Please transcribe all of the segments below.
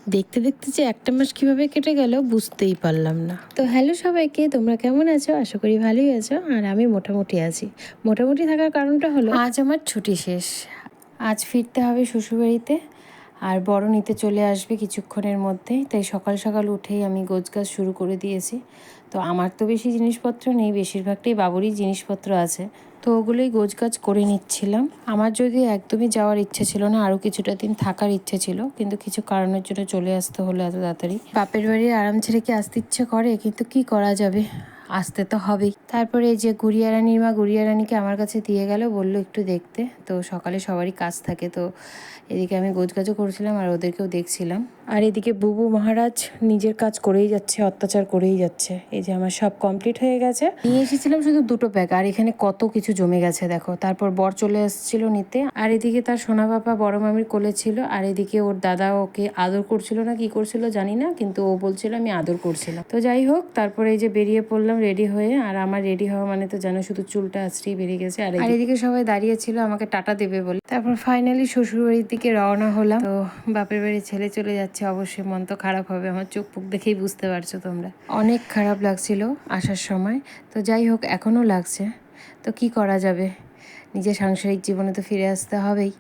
দেখতে দেখতে যে একটা মাস কিভাবে কেটে গেল বুঝতেই পারলাম না। তো হ্যালো সবাইকে, তোমরা কেমন আছো? আশা করি ভালোই আছো। আর আমি মোটামুটি আছি। মোটামুটি থাকার কারণটা হলো আজ আমার ছুটি শেষ। আজ ফিরতে হবে শ্বশুরবাড়িতে, আর বড় নিতে চলে আসবে কিছুক্ষণের মধ্যেই। তাই সকাল সকাল উঠেই আমি গোছগাছ শুরু করে দিয়েছি। তো আমার তো বেশি জিনিসপত্র নেই, বেশিরভাগটাই বাবুরই জিনিসপত্র আছে, তো ওগুলোই গোছগাছ করে নিচ্ছিলাম। আমার যদিও একদমই যাওয়ার ইচ্ছে ছিল না, আরও কিছুটা দিন থাকার ইচ্ছে ছিল, কিন্তু কিছু কারণের জন্য চলে আসতে হলো এত তাড়াতাড়ি। বাপের বাড়ির আরাম ছেড়ে কি আসতে ইচ্ছে করে, কিন্তু কি করা যাবে, আসতে তো হবেই। তারপরে এই যে গুড়িয়া রানীর মা গুড়িয়া রানীকে আমার কাছে দিয়ে গেল, বললো একটু দেখতে। তো সকালে সবারই কাজ থাকে, তো এদিকে আমি গোছগাছও করছিলাম আর ওদেরকেও দেখছিলাম। আর এদিকে বুবু মহারাজ নিজের কাজ করেই যাচ্ছে, অত্যাচার করেই যাচ্ছে। এই যে আমার সব কমপ্লিট হয়ে গেছে, নিয়ে এসেছিলাম শুধু 2টো ব্যাগ, আর এখানে কত কিছু জমে গেছে দেখো। তারপর বর চলে এসেছিল নিতে, আর এদিকে তার সোনা বাবা বড় মামির কোলে ছিল, আর এদিকে ওর দাদা ওকে আদর করছিল না কি করছিল জানি না, কিন্তু ও বলছিল আমি আদর করছিলাম। তো যাই হোক, তারপরে এই যে বেরিয়ে পড়লাম রেডি হয়ে। আর আমার রেডি হওয়া মানে তো জানো, শুধু চুলটা আছড়েই বেরিয়ে গেছে। আর এদিকে সবাই দাঁড়িয়ে ছিল আমাকে টাটা দেবে বলে। তারপর ফাইনালি শ্বশুরবাড়ির দিকে রওনা হলাম। তো বাপের বাড়ির ছেলে চলে যাচ্ছে, অবশ্যই মন তো খারাপ হবে, আমার চোখ মুখ দেখেই বুঝতে পারছো তোমরা। অনেক খারাপ লাগছিল আসার সময়, তো যাই হোক এখনও লাগছে। তো কি করা যাবে, নিজের সাংসারিক জীবনে তো ফিরে আসতে হবেই,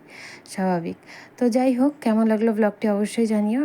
স্বাভাবিক। তো যাই হোক, কেমন লাগলো ব্লগটি অবশ্যই জানিও।